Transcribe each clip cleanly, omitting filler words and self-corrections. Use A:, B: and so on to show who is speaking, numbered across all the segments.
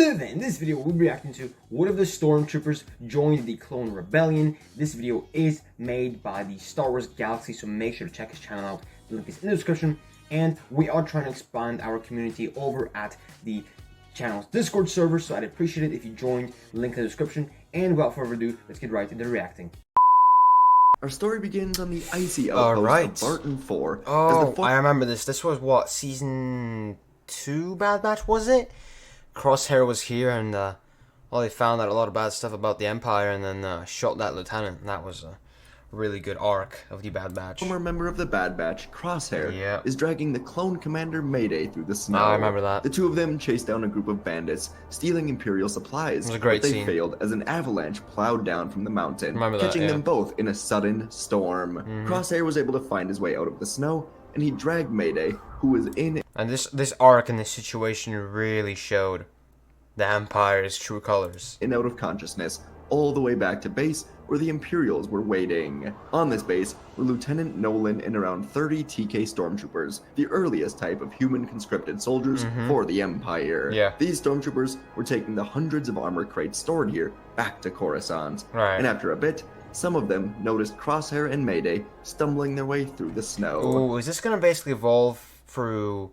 A: Hello there, in this video we'll be reacting to what if the Stormtroopers joined the Clone Rebellion. This video is made by the Star Wars Galaxies, so make sure to check his channel out. The link is in the description. And we are trying to expand our community over at the channel's Discord server, so I'd appreciate it if you joined. Link in the description. And without further ado, let's get right into reacting.
B: Our story begins on the icy outpost of Barton 4.
C: Oh, I remember this. This was what, season 2 Bad Batch, was it? Crosshair was here, and well, they found out a lot of bad stuff about the Empire, and then shot that lieutenant. And that was a really good arc of the Bad Batch.
B: Former member of the Bad Batch, Crosshair, is dragging the clone commander Mayday through the snow.
C: I remember that.
B: The two of them chase down a group of bandits, stealing Imperial supplies.
C: It was a great
B: but they
C: scene.
B: failed as an avalanche plowed down from the mountain,
C: Remember
B: catching
C: that,
B: them both in a sudden storm. Crosshair was able to find his way out of the snow, and he dragged Mayday, who was in...
C: And this arc and this situation really showed the Empire's true colors.
B: and out of consciousness, all the way back to base where the Imperials were waiting. On this base were Lieutenant Nolan and around 30 TK Stormtroopers, the earliest type of human conscripted soldiers for the Empire.
C: Yeah.
B: These Stormtroopers were taking the hundreds of armor crates stored here back to Coruscant.
C: Right.
B: And after a bit, some of them noticed Crosshair and Mayday stumbling their way through the snow.
C: Ooh, is this gonna basically evolve through,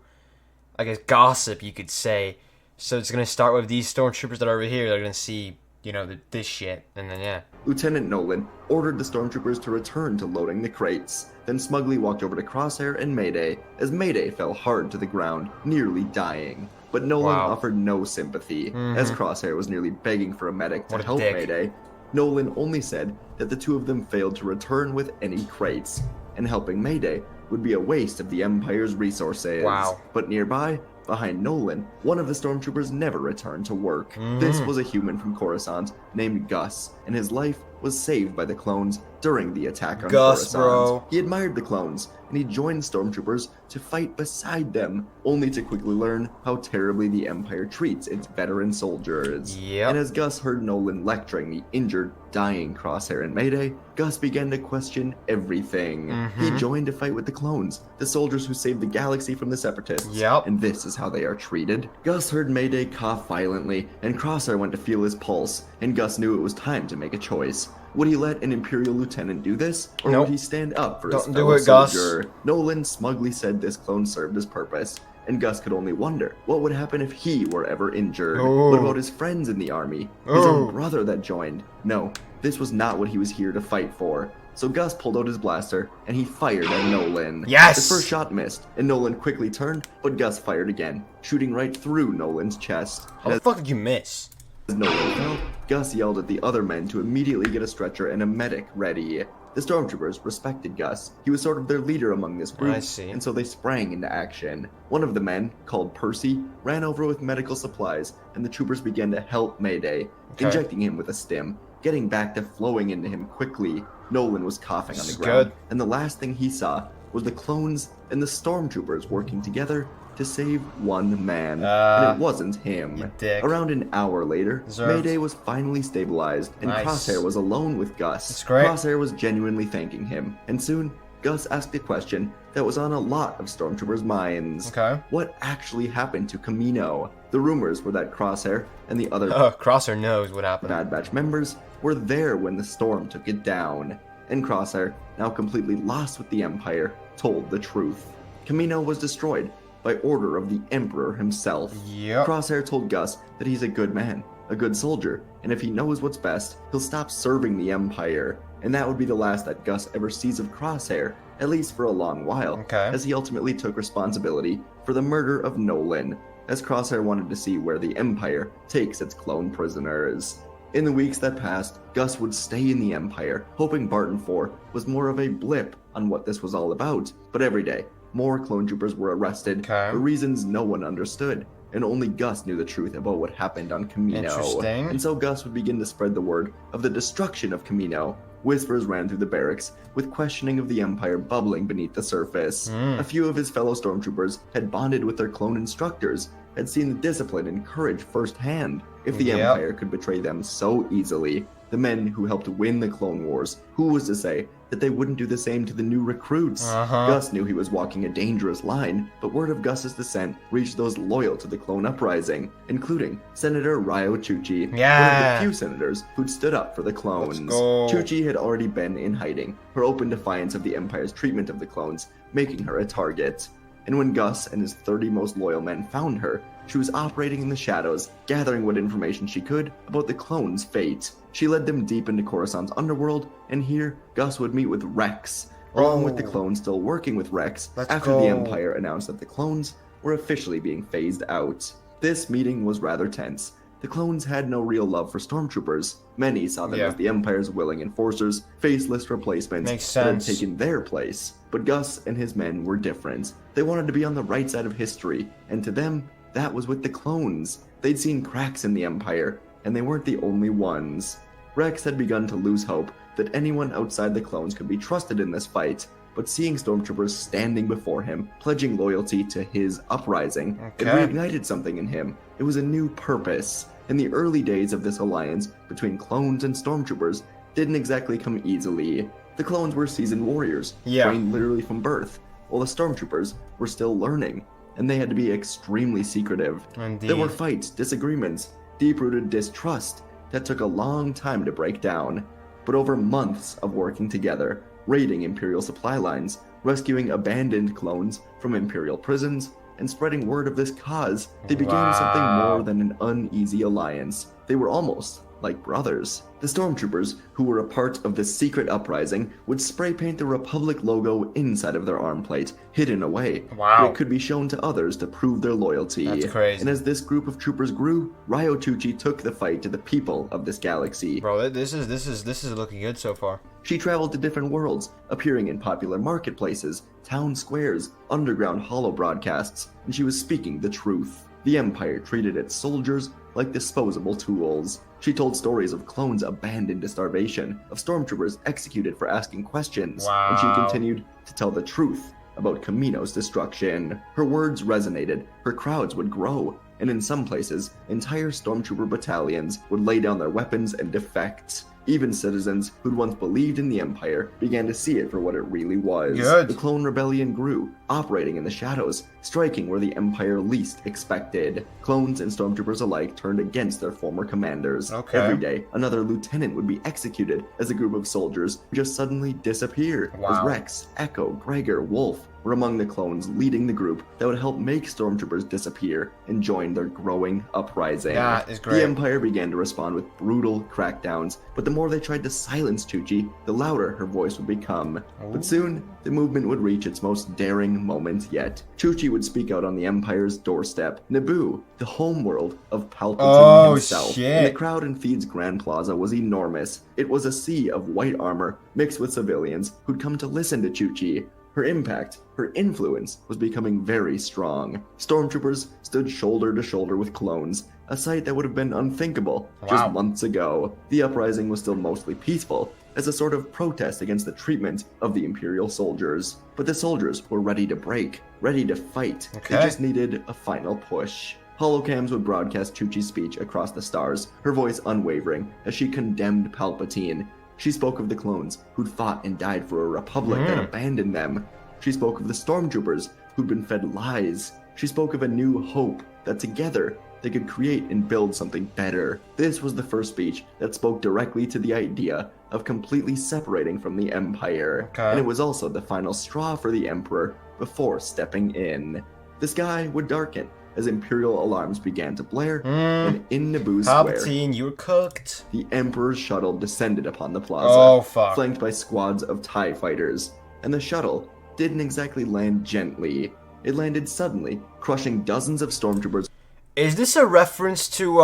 C: I guess, gossip, you could say? So it's gonna start with these Stormtroopers that are over here. They're gonna see, you know, this shit, and then yeah.
B: Lieutenant Nolan ordered the Stormtroopers to return to loading the crates, then smugly walked over to Crosshair and Mayday as Mayday fell hard to the ground, nearly dying. But Nolan offered no sympathy, as Crosshair was nearly begging for a medic to help Mayday. Nolan only said that the two of them failed to return with any crates, and helping Mayday would be a waste of the Empire's resources.
C: Wow.
B: But nearby, behind Nolan, one of the Stormtroopers never returned to work. This was a human from Coruscant named Gus, and his life was saved by the clones during the attack on
C: Gus,
B: Coruscant.
C: bro.
B: He admired the clones, and he joined Stormtroopers to fight beside them, only to quickly learn how terribly the Empire treats its veteran soldiers.
C: Yep.
B: And as Gus heard Nolan lecturing the injured, dying Crosshair and Mayday, Gus began to question everything. He joined to fight with the clones, the soldiers who saved the galaxy from the Separatists.
C: Yep.
B: And this is how they are treated. Gus heard Mayday cough violently, and Crosshair went to feel his pulse, and Gus knew it was time to make a choice. Would he let an Imperial lieutenant do this, or
C: Nope.
B: would he stand up for his
C: Don't do
B: fellow
C: it, Gus.
B: soldier? Nolan smugly said this clone served his purpose, and Gus could only wonder what would happen if he were ever injured.
C: Ooh.
B: What about his friends in the army? His own brother that joined? No, this was not what he was here to fight for. So Gus pulled out his blaster, and he fired at Nolan.
C: Yes!
B: His first shot missed, and Nolan quickly turned, but Gus fired again, shooting right through Nolan's chest.
C: How the fuck did you miss?
B: As Nolan fell, Gus yelled at the other men to immediately get a stretcher and a medic ready. The Stormtroopers respected Gus. He was sort of their leader among this group,
C: I see.
B: and so they sprang into action. One of the men, called Percy, ran over with medical supplies, and the troopers began to help Mayday, injecting him with a stim, getting back to flowing into him quickly. Nolan was coughing on the ground, and the last thing he saw was the clones and the Stormtroopers working together to save one man, and it wasn't him.
C: You dick.
B: Around an hour later,
C: Deserved.
B: Mayday was finally stabilized, and
C: Nice.
B: Crosshair was alone with Gus.
C: That's great.
B: Crosshair was genuinely thanking him, and soon, Gus asked a question that was on a lot of Stormtroopers' minds.
C: Okay.
B: What actually happened to Kamino? The rumors were that Crosshair and the other
C: Crosshair knows what happened.
B: Bad Batch members were there when the storm took it down, and Crosshair, now completely lost with the Empire, told the truth. Kamino was destroyed by order of the Emperor himself.
C: Yep.
B: Crosshair told Gus that he's a good man, a good soldier, and if he knows what's best, he'll stop serving the Empire. And that would be the last that Gus ever sees of Crosshair, at least for a long while,
C: Okay.
B: as he ultimately took responsibility for the murder of Nolan, as Crosshair wanted to see where the Empire takes its clone prisoners. In the weeks that passed, Gus would stay in the Empire, hoping Barton 4 was more of a blip on what this was all about. But every day, more clone troopers were arrested for reasons no one understood, and only Gus knew the truth about what happened on Kamino.
C: Interesting.
B: And so Gus would begin to spread the word of the destruction of Kamino. Whispers ran through the barracks, with questioning of the Empire bubbling beneath the surface. A few of his fellow Stormtroopers had bonded with their clone instructors, had seen the discipline and courage firsthand. If the Empire could betray them so easily, the men who helped win the Clone Wars, who was to say that they wouldn't do the same to the new recruits. Gus knew he was walking a dangerous line, but word of Gus's descent reached those loyal to the clone uprising, including Senator Ryo Chuchi, one of the few senators who'd stood up for the clones. Chuchi had already been in hiding, her open defiance of the Empire's treatment of the clones, making her a target. And when Gus and his 30 most loyal men found her, she was operating in the shadows, gathering what information she could about the clones' fate. She led them deep into Coruscant's underworld, and here, Gus would meet with Rex, along with the clones still working with Rex after the Empire announced that the clones were officially being phased out. This meeting was rather tense. The clones had no real love for Stormtroopers. Many saw them as the Empire's willing enforcers, faceless replacements that had taken their place. But Gus and his men were different. They wanted to be on the right side of history, and to them, that was with the clones. They'd seen cracks in the Empire, and they weren't the only ones. Rex had begun to lose hope that anyone outside the clones could be trusted in this fight, but seeing Stormtroopers standing before him, pledging loyalty to his uprising, it reignited something in him. It was a new purpose. In the early days of this alliance between clones and Stormtroopers didn't exactly come easily. The clones were seasoned warriors, trained literally from birth, while the Stormtroopers were still learning, and they had to be extremely secretive. There were fights, disagreements, deep-rooted distrust that took a long time to break down. But over months of working together, raiding Imperial supply lines, rescuing abandoned clones from Imperial prisons, and spreading word of this cause, they became something more than an uneasy alliance. They were almost like brothers. The Stormtroopers, who were a part of the secret uprising, would spray paint the Republic logo inside of their arm plate, hidden away. But it could be shown to others to prove their loyalty.
C: That's crazy.
B: And as this group of troopers grew, Ryo Chuchi took the fight to the people of this galaxy.
C: Bro, this is looking good so far.
B: She traveled to different worlds, appearing in popular marketplaces, town squares, underground holo broadcasts, and she was speaking the truth. The Empire treated its soldiers like disposable tools. She told stories of clones abandoned to starvation, of Stormtroopers executed for asking questions, and she continued to tell the truth about Kamino's destruction. Her words resonated, her crowds would grow, and in some places, entire Stormtrooper battalions would lay down their weapons and defect. Even citizens who'd once believed in the Empire began to see it for what it really was. The Clone Rebellion grew, operating in the shadows, striking where the Empire least expected. Clones and Stormtroopers alike turned against their former commanders. Every day, another lieutenant would be executed as a group of soldiers just suddenly disappear. As Rex, Echo, Gregor, Wolf were among the clones leading the group that would help make Stormtroopers disappear and join their growing uprising.
C: That is great.
B: The Empire began to respond with brutal crackdowns, but the more they tried to silence Chuchi, the louder her voice would become. But soon, the movement would reach its most daring moment yet. Chuchi would speak out on the Empire's doorstep, Naboo, the homeworld of Palpatine himself. And the crowd in Theed's Grand Plaza was enormous. It was a sea of white armor mixed with civilians who'd come to listen to Chuchi. Her impact, her influence, was becoming very strong. Stormtroopers stood shoulder to shoulder with clones, a sight that would have been unthinkable just months ago. The uprising was still mostly peaceful, as a sort of protest against the treatment of the Imperial soldiers. But the soldiers were ready to break, ready to fight. They just needed a final push. Holocams would broadcast Chuchi's speech across the stars, her voice unwavering as she condemned Palpatine. She spoke of the clones who'd fought and died for a republic that abandoned them. She spoke of the Stormtroopers who'd been fed lies. She spoke of a new hope that together they could create and build something better. This was the first speech that spoke directly to the idea of completely separating from the Empire. And it was also the final straw for the Emperor before stepping in. The sky would darken as Imperial alarms began to blare, and in Naboo Square,
C: Palpatine, you're cooked.
B: The Emperor's shuttle descended upon the plaza, flanked by squads of TIE fighters. And the shuttle didn't exactly land gently. It landed suddenly, crushing dozens of Stormtroopers.
C: Is this a reference to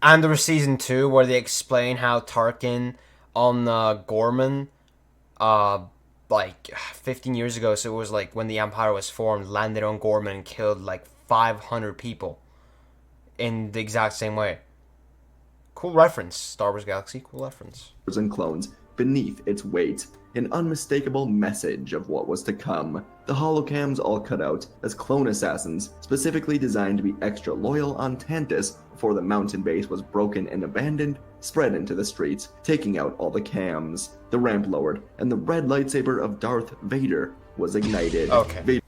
C: Andor Season 2, where they explain how Tarkin on Gorman, like 15 years ago, so it was like when the Empire was formed, landed on Gorman and killed like 500 people in the exact same way? Cool reference, Star Wars Galaxy, cool reference.
B: And clones beneath its weight, an unmistakable message of what was to come. The holocams all cut out as clone assassins, specifically designed to be extra loyal on Tantus before the mountain base was broken and abandoned, spread into the streets, taking out all the cams. The ramp lowered, and the red lightsaber of Darth Vader was ignited.
C: Okay.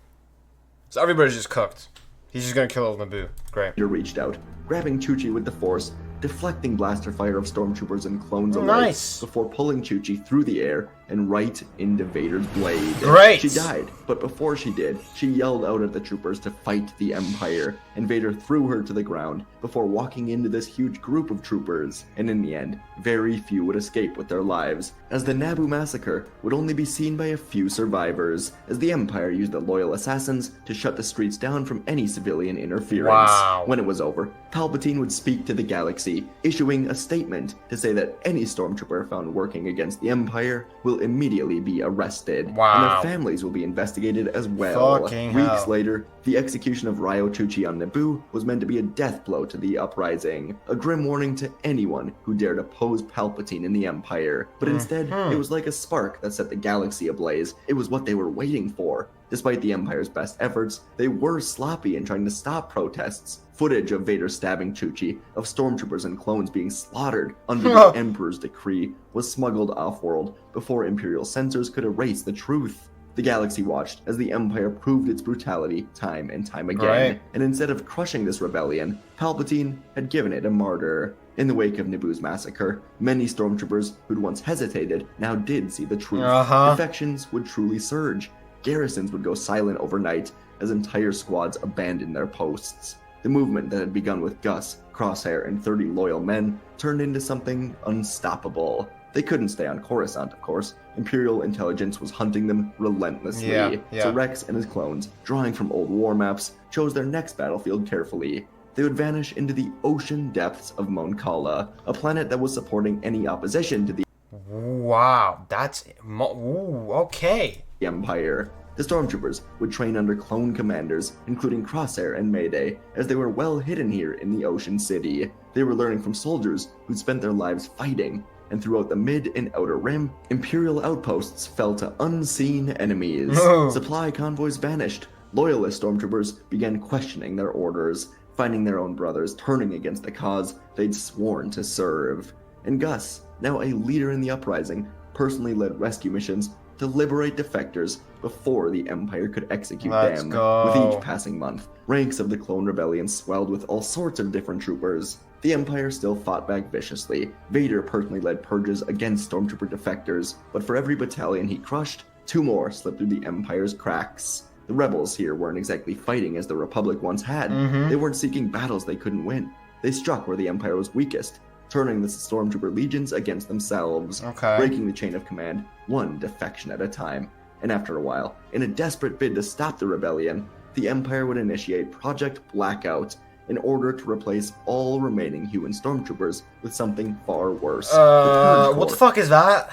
C: So everybody's just cooked. He's just gonna kill old Naboo. Great.
B: Vader reached out, grabbing Chuchi with the Force, deflecting blaster fire of stormtroopers and clones alike,
C: Nice.
B: before pulling Chuchi through the air and right into Vader's blade.
C: Great.
B: She died, but before she did, she yelled out at the troopers to fight the Empire, and Vader threw her to the ground before walking into this huge group of troopers. And in the end, very few would escape with their lives, as the Naboo massacre would only be seen by a few survivors, as the Empire used the loyal assassins to shut the streets down from any civilian interference.
C: Wow.
B: When it was over, Palpatine would speak to the galaxy, issuing a statement to say that any stormtrooper found working against the Empire will immediately be arrested, and
C: Wow.
B: their families will be investigated as well.
C: Fucking
B: Weeks
C: hell.
B: later, the execution of Ryo Chuchi on Naboo was meant to be a death blow to the uprising, a grim warning to anyone who dared oppose Palpatine in the Empire. But instead, it was like a spark that set the galaxy ablaze. It was what they were waiting for. Despite the Empire's best efforts, they were sloppy in trying to stop protests. Footage of Vader stabbing Chuchi, of stormtroopers and clones being slaughtered under the Emperor's decree, was smuggled off-world before Imperial censors could erase the truth. The galaxy watched as the Empire proved its brutality time and time again,
C: Right.
B: and instead of crushing this rebellion, Palpatine had given it a martyr. In the wake of Naboo's massacre, many stormtroopers who'd once hesitated now did see the truth. Defections would truly surge. Garrisons would go silent overnight as entire squads abandoned their posts. The movement that had begun with Gus, Crosshair, and 30 loyal men turned into something unstoppable. They couldn't stay on Coruscant, of course. Imperial intelligence was hunting them relentlessly. So Rex and his clones, drawing from old war maps, chose their next battlefield carefully. They would vanish into the ocean depths of Mon Cala, a planet that was supporting any opposition to the
C: Wow. That's... Ooh, okay.
B: Empire. The stormtroopers would train under clone commanders, including Crosshair and Mayday, as they were well hidden here in the Ocean City. They were learning from soldiers who'd spent their lives fighting, and throughout the Mid and Outer Rim, Imperial outposts fell to unseen enemies. Supply convoys vanished. Loyalist stormtroopers began questioning their orders, finding their own brothers turning against the cause they'd sworn to serve. And Gus, now a leader in the uprising, personally led rescue missions to liberate defectors before the Empire could execute them. With each passing month, ranks of the Clone Rebellion swelled with all sorts of different troopers. The Empire still fought back viciously. Vader personally led purges against stormtrooper defectors, but for every battalion he crushed, 2 more slipped through the Empire's cracks. The rebels here weren't exactly fighting as the Republic once had. They weren't seeking battles they couldn't win. They struck where the Empire was weakest, turning the stormtrooper legions against themselves, breaking the chain of command, one defection at a time. And after a while, in a desperate bid to stop the rebellion, the Empire would initiate Project Blackout in order to replace all remaining human stormtroopers with something far worse.
C: What the fuck is that?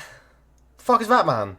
C: The fuck is that, man?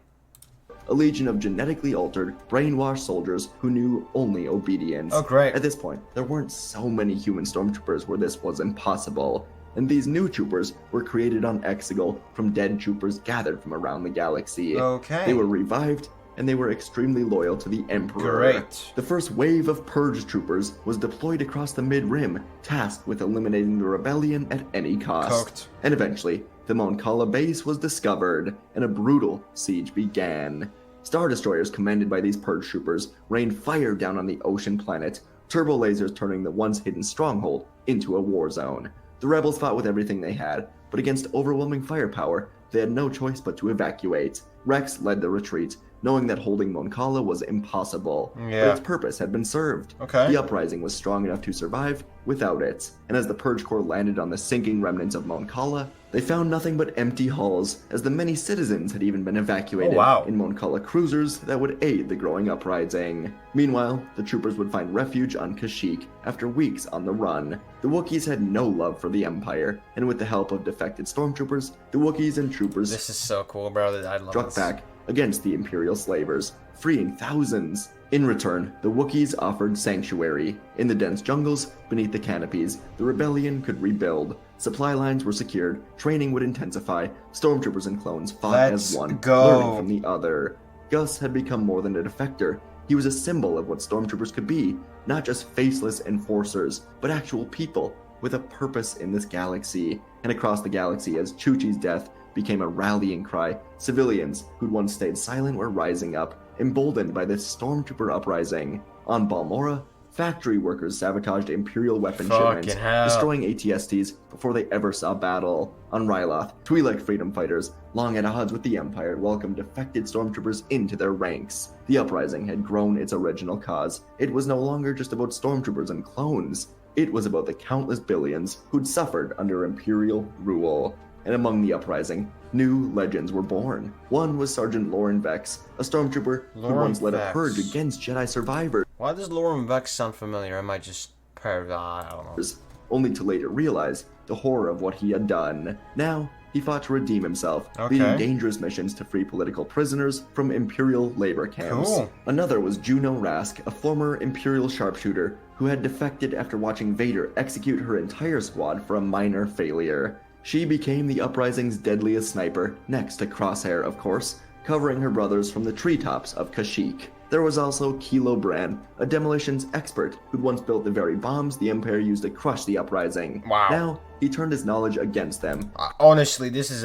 B: A legion of genetically altered, brainwashed soldiers who knew only obedience.
C: Oh, great.
B: At this point, there weren't so many human stormtroopers where this was impossible. And these new troopers were created on Exegol from dead troopers gathered from around the galaxy. They were revived, and they were extremely loyal to the Emperor. The first wave of Purge troopers was deployed across the Mid-Rim, tasked with eliminating the rebellion at any cost. And eventually, the Mon Cala base was discovered, and a brutal siege began. Star Destroyers commanded by these Purge troopers rained fire down on the ocean planet, turbo lasers turning the once hidden stronghold into a war zone. The rebels fought with everything they had, but against overwhelming firepower, they had no choice but to evacuate. Rex led the retreat, knowing that holding Mon Cala was impossible, but its purpose had been served. The uprising was strong enough to survive without it, and as the Purge Corps landed on the sinking remnants of Mon Cala, they found nothing but empty hulls, as the many citizens had even been evacuated in Mon Cala cruisers that would aid the growing uprising. Meanwhile, the troopers would find refuge on Kashyyyk after weeks on the run. The Wookiees had no love for the Empire, and with the help of defected stormtroopers, the Wookiees and troopers
C: This is so cool, bro. I love
B: struck
C: this.
B: back against the Imperial slavers, freeing thousands. In return, the Wookiees offered sanctuary. In the dense jungles, beneath the canopies, the rebellion could rebuild. Supply lines were secured, training would intensify, stormtroopers and clones fought as one, learning from the other. Gus had become more than a defector. He was a symbol of what stormtroopers could be, not just faceless enforcers, but actual people with a purpose in this galaxy. And across the galaxy, as Chuchi's death became a rallying cry, civilians who'd once stayed silent were rising up, emboldened by this stormtrooper uprising. On Balmora, factory workers sabotaged Imperial weapon shipments, destroying ATSTs before they ever saw battle. On Ryloth, Twi'lek freedom fighters, long at odds with the Empire, welcomed defected stormtroopers into their ranks. The uprising had grown its original cause. It was no longer just about stormtroopers and clones. It was about the countless billions who'd suffered under Imperial rule. And among the uprising, new legends were born. One was Sergeant Lauren Vex, a stormtrooper who once led a purge against Jedi survivors.
C: Why does Lauren Vex sound familiar? Am I just I don't know.
B: Only to later realize the horror of what he had done. Now, he fought to redeem himself, leading dangerous missions to free political prisoners from Imperial labor camps. Another was Juno Rask, a former Imperial sharpshooter who had defected after watching Vader execute her entire squad for a minor failure. She became the uprising's deadliest sniper, next to Crosshair, of course, covering her brothers from the treetops of Kashyyyk. There was also Kilo Bran, a demolitions expert who'd once built the very bombs the Empire used to crush the uprising.
C: Wow.
B: Now, he turned his knowledge against them.
C: Honestly, this is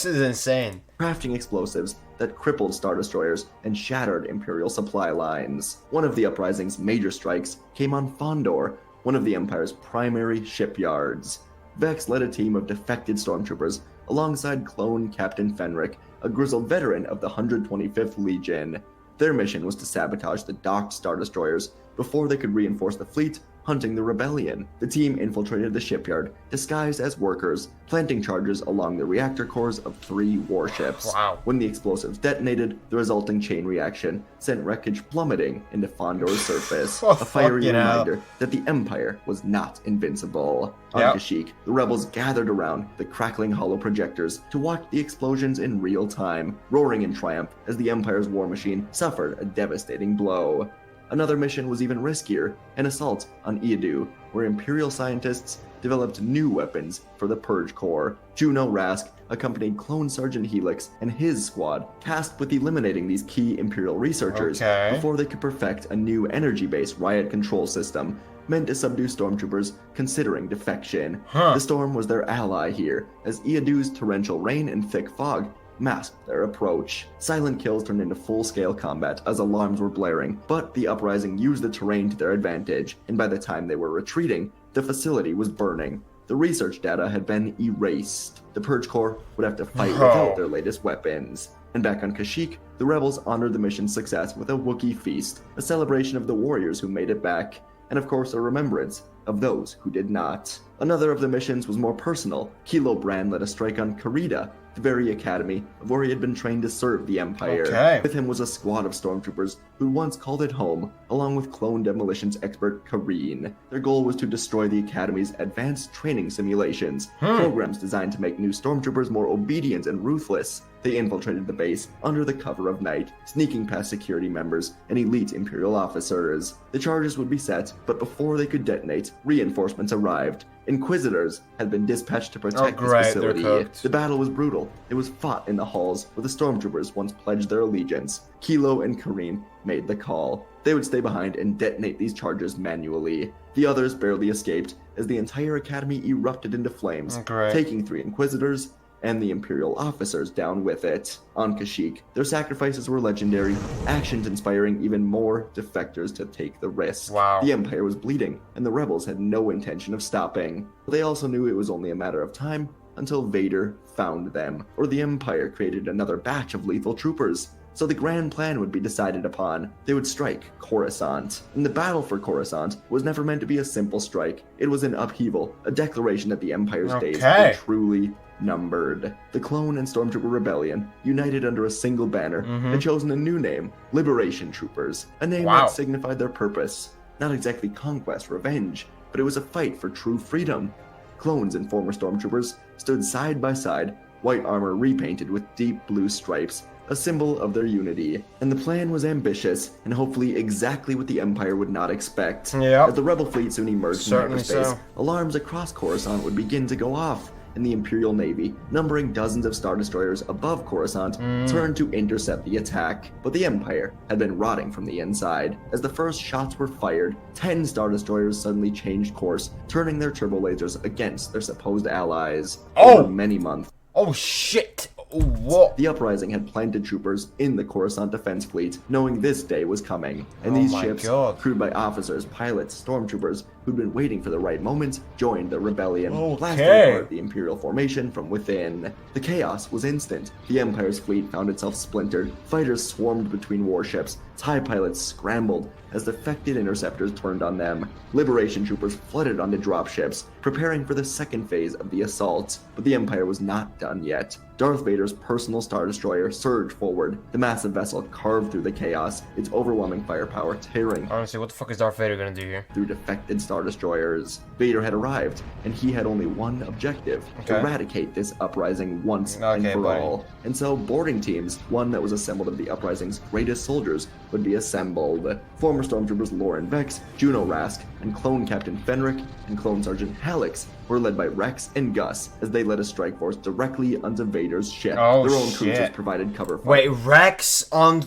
C: insane.
B: Crafting explosives that crippled Star Destroyers and shattered Imperial supply lines. One of the uprising's major strikes came on Fondor, one of the Empire's primary shipyards. Vex led a team of defected stormtroopers alongside clone Captain Fenric, a grizzled veteran of the 125th Legion. Their mission was to sabotage the docked Star Destroyers before they could reinforce the fleet, hunting the rebellion. The team infiltrated the shipyard, disguised as workers, planting charges along the reactor cores of 3 warships.
C: Wow.
B: When the explosives detonated, the resulting chain reaction sent wreckage plummeting into Fondor's surface, a fiery reminder that the Empire was not invincible. On Kashyyyk, the rebels gathered around the crackling hollow projectors to watch the explosions in real time, roaring in triumph as the Empire's war machine suffered a devastating blow. Another mission was even riskier, an assault on Iadu, where Imperial scientists developed new weapons for the Purge Corps. Juno Rask accompanied Clone Sergeant Helix and his squad, tasked with eliminating these key Imperial researchers before they could perfect a new energy-based riot control system meant to subdue stormtroopers considering defection. The storm was their ally here, as Iadu's torrential rain and thick fog masked their approach. Silent kills turned into full-scale combat as alarms were blaring, but the uprising used the terrain to their advantage, and by the time they were retreating, the facility was burning. The research data had been erased. The Purge Corps would have to fight without their latest weapons. And back on Kashyyyk, the rebels honored the mission's success with a Wookiee feast, a celebration of the warriors who made it back, and of course a remembrance of those who did not. Another of the missions was more personal. Kilo Bran led a strike on Karida, the very academy of where he had been trained to serve the Empire. With him was a squad of stormtroopers who once called it home, along with clone demolitions expert Kareen. Their goal was to destroy the academy's advanced training simulations, programs designed to make new stormtroopers more obedient and ruthless. They infiltrated the base under the cover of night, sneaking past security members and elite Imperial officers. The charges would be set, but before they could detonate, reinforcements arrived. Inquisitors had been dispatched to protect this facility. The battle was brutal. It was fought in the halls where the stormtroopers once pledged their allegiance. Kilo and Kareen made the call. They would stay behind and detonate these charges manually. The others barely escaped as the entire academy erupted into flames, taking 3 Inquisitors and the Imperial officers down with it. On Kashyyyk, their sacrifices were legendary, actions inspiring even more defectors to take the risk. The Empire was bleeding, and the rebels had no intention of stopping. But they also knew it was only a matter of time until Vader found them, or the Empire created another batch of lethal troopers. So the grand plan would be decided upon. They would strike Coruscant. And the battle for Coruscant was never meant to be a simple strike. It was an upheaval, a declaration that the Empire's days were truly numbered. The Clone and Stormtrooper Rebellion, united under a single banner, had chosen a new name, Liberation Troopers, a name that signified their purpose. Not exactly conquest, revenge, but it was a fight for true freedom. Clones and former Stormtroopers stood side by side, white armor repainted with deep blue stripes, a symbol of their unity. And the plan was ambitious, and hopefully exactly what the Empire would not expect. As the rebel fleet soon emerged from hyperspace, alarms across Coruscant would begin to go off. and the Imperial Navy, numbering dozens of Star Destroyers above Coruscant, turned to intercept the attack. But the Empire had been rotting from the inside. As the first shots were fired, 10 Star Destroyers suddenly changed course, turning their turbo lasers against their supposed allies. Over many months.
C: Oh shit! What?
B: The Uprising had planted troopers in the Coruscant Defense Fleet, knowing this day was coming. And these ships, crewed by officers, pilots, stormtroopers, who'd been waiting for the right moment, joined the rebellion, blasting apart the Imperial formation from within. The chaos was instant. The Empire's fleet found itself splintered, fighters swarmed between warships, TIE pilots scrambled as defected interceptors turned on them. Liberation troopers flooded onto dropships, preparing for the second phase of the assault. But the Empire was not done yet. Darth Vader's personal Star Destroyer surged forward. The massive vessel carved through the chaos, its overwhelming firepower tearing.
C: Honestly, what the fuck is Darth Vader gonna do here?
B: Through defected Star Destroyers. Vader had arrived, and he had only one objective: eradicate this uprising once and for all. And so, boarding teams, one that was assembled of the uprising's greatest soldiers, would be assembled. Former Stormtroopers Lauren Vex, Juno Rask, and Clone Captain Fenric, and Clone Sergeant Hallex were led by Rex and Gus as they led a strike force directly onto Vader's ship. Their own cruisers provided cover fire.
C: Wait, Rex on...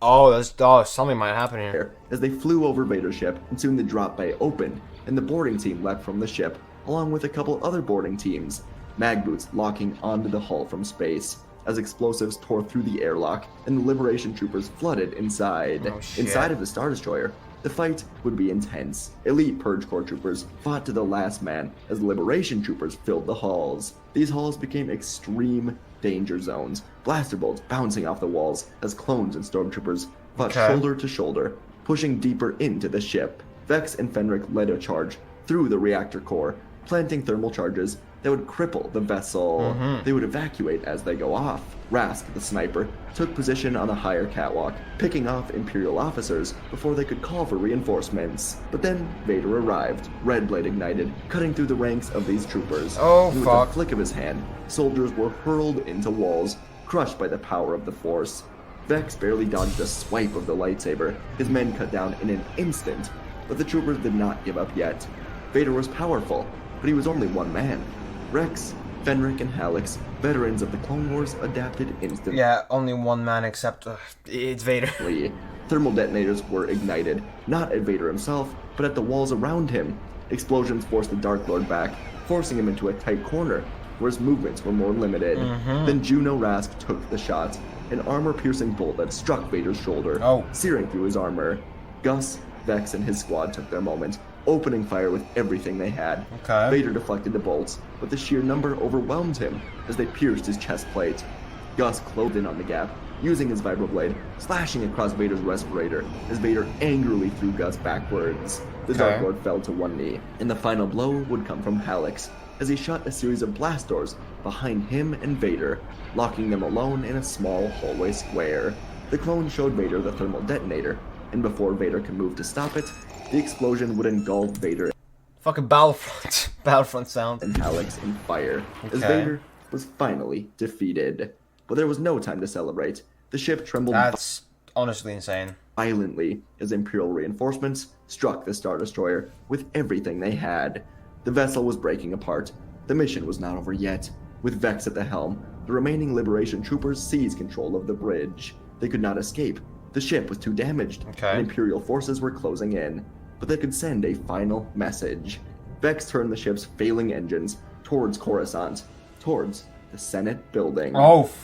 C: something might happen here.
B: As they flew over Vader's ship, and soon the drop bay opened, and the boarding team leapt from the ship, along with a couple other boarding teams, mag boots locking onto the hull from space, as explosives tore through the airlock, and the Liberation troopers flooded inside. Inside of the Star Destroyer, the fight would be intense. Elite Purge Corps troopers fought to the last man as Liberation troopers filled the halls. These halls became extreme danger zones, blaster bolts bouncing off the walls as clones and stormtroopers fought shoulder to shoulder, pushing deeper into the ship. Vex and Fenric led a charge through the reactor core, planting thermal charges that would cripple the vessel. They would evacuate as they go off. Rask, the sniper, took position on a higher catwalk, picking off Imperial officers before they could call for reinforcements. But then Vader arrived, red blade ignited, cutting through the ranks of these troopers. And with a flick of his hand, soldiers were hurled into walls, crushed by the power of the Force. Vex barely dodged a swipe of the lightsaber, his men cut down in an instant. But the troopers did not give up yet. Vader was powerful, but he was only one man. Rex, Fenric, and Hallex, veterans of the Clone Wars, adapted instantly.
C: Yeah, only one man except it's Vader.
B: Thermal detonators were ignited, not at Vader himself, but at the walls around him. Explosions forced the Dark Lord back, forcing him into a tight corner, where his movements were more limited. Then Juno Rask took the shot, an armor-piercing bolt that struck Vader's shoulder, searing through his armor. Gus, Vex, and his squad took their moment, opening fire with everything they had. Vader deflected the bolts, but the sheer number overwhelmed him as they pierced his chest plate. Gus closed in on the gap, using his vibroblade, slashing across Vader's respirator as Vader angrily threw Gus backwards. The Dark Lord fell to one knee, and the final blow would come from Hallex as he shot a series of blast doors behind him and Vader, locking them alone in a small hallway square. The clone showed Vader the thermal detonator, and before Vader could move to stop it, the explosion would engulf Vader.
C: Fucking Battlefront sound.
B: And Hallex in fire, as Vader was finally defeated. But there was no time to celebrate. The ship trembled.
C: That's honestly insane.
B: Violently, as Imperial reinforcements struck the Star Destroyer with everything they had. The vessel was breaking apart. The mission was not over yet. With Vex at the helm, the remaining Liberation troopers seized control of the bridge. They could not escape. The ship was too damaged, and Imperial forces were closing in. But they could send a final message. Vex turned the ship's failing engines towards Coruscant, towards the Senate building.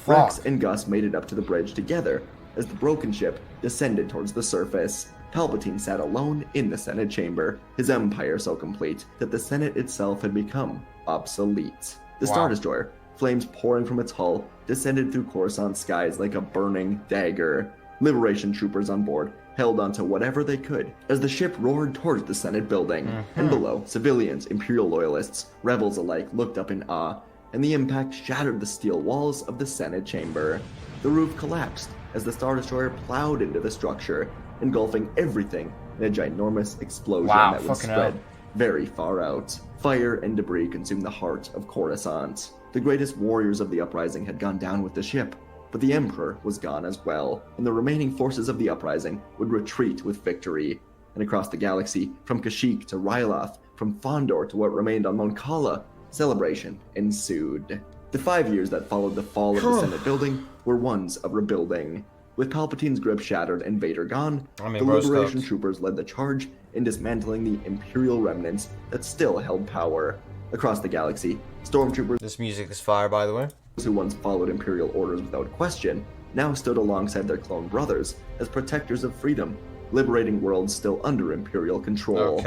B: Rex and Gus made it up to the bridge together as the broken ship descended towards the surface. Palpatine sat alone in the Senate chamber, his empire so complete that the Senate itself had become obsolete. The Star Destroyer, flames pouring from its hull, descended through Coruscant skies like a burning dagger. Liberation troopers on board held onto whatever they could as the ship roared towards the Senate building. And below, civilians, Imperial loyalists, rebels alike looked up in awe, and the impact shattered the steel walls of the Senate chamber. The roof collapsed as the Star Destroyer plowed into the structure, engulfing everything in a ginormous explosion that would spread very far out. Fire and debris consumed the heart of Coruscant. The greatest warriors of the Uprising had gone down with the ship, but the Emperor was gone as well, and the remaining forces of the Uprising would retreat with victory. And across the galaxy, from Kashyyyk to Ryloth, from Fondor to what remained on Mon Cala, celebration ensued. The 5 years that followed the fall of the Senate building were ones of rebuilding. With Palpatine's grip shattered and Vader gone, the Liberation Troopers led the charge in dismantling the Imperial remnants that still held power. Across the galaxy, Stormtroopers,
C: this music is fire, by the way,
B: who once followed Imperial orders without question, now stood alongside their clone brothers as protectors of freedom, liberating worlds still under Imperial control.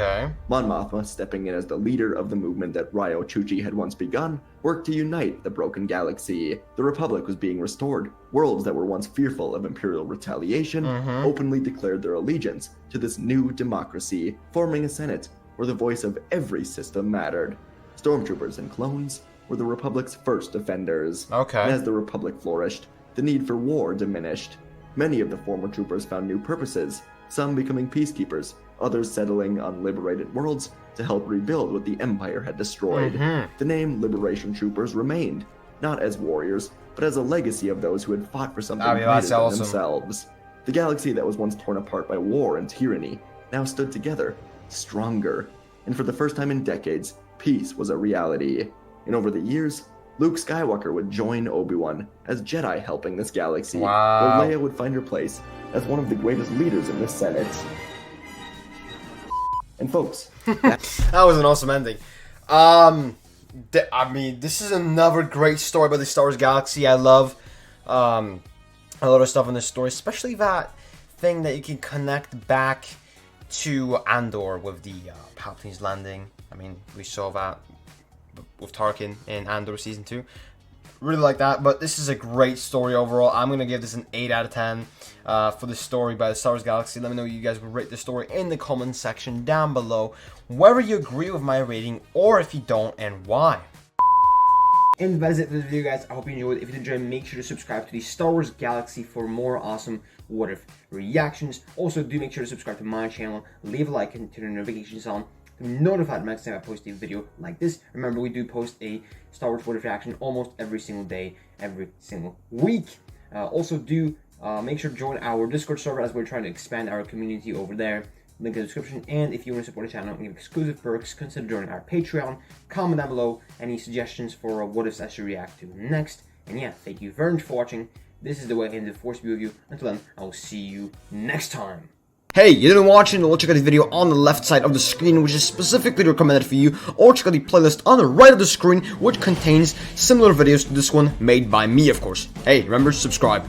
B: Mon Mothma, stepping in as the leader of the movement that Ryo Chuchi had once begun, worked to unite the broken galaxy. The Republic was being restored. Worlds that were once fearful of Imperial retaliation openly declared their allegiance to this new democracy, forming a Senate where the voice of every system mattered. Stormtroopers and clones were the Republic's first defenders. And as the Republic flourished, the need for war diminished. Many of the former troopers found new purposes, some becoming peacekeepers, others settling on liberated worlds to help rebuild what the Empire had destroyed. The name Liberation Troopers remained, not as warriors, but as a legacy of those who had fought for something greater than themselves. The galaxy that was once torn apart by war and tyranny now stood together, stronger, and for the first time in decades, peace was a reality. And over the years, Luke Skywalker would join Obi-Wan as Jedi helping this galaxy, where Leia would find her place as one of the greatest leaders in the Senate. And folks,
C: that was an awesome ending. I mean, this is another great story about the Star Wars galaxy. I love a lot of stuff in this story, especially that thing that you can connect back to Andor with the Palpatine's landing. I mean, we saw that with Tarkin in Andor Season 2. Really like that, but this is a great story overall. I'm going to give this an 8 out of 10 for the story by the Star Wars Galaxy. Let me know what you guys would rate the story in the comments section down below, whether you agree with my rating or if you don't, and why.
A: And that is it for this video, guys. I hope you enjoyed. If you did enjoy, make sure to subscribe to the Star Wars Galaxy for more awesome What If reactions. Also, do make sure to subscribe to my channel, leave a like, and turn the notifications on to be notified next time I post a video like this. Remember, we do post a Star Wars What If reaction almost every single day, every single week. Also, do make sure to join our Discord server as we're trying to expand our community over there. Link in the description. And if you want to support the channel and give exclusive perks, consider joining our Patreon. Comment down below any suggestions for what ifs I should react to next. And yeah, thank you very much for watching. This is the way, and the Force be with you. Until then, I will see you next time.
C: Hey, you didn't watch it? Well, check out this video on the left side of the screen, which is specifically recommended for you, or check out the playlist on the right of the screen, which contains similar videos to this one, made by me, of course. Hey, remember, subscribe.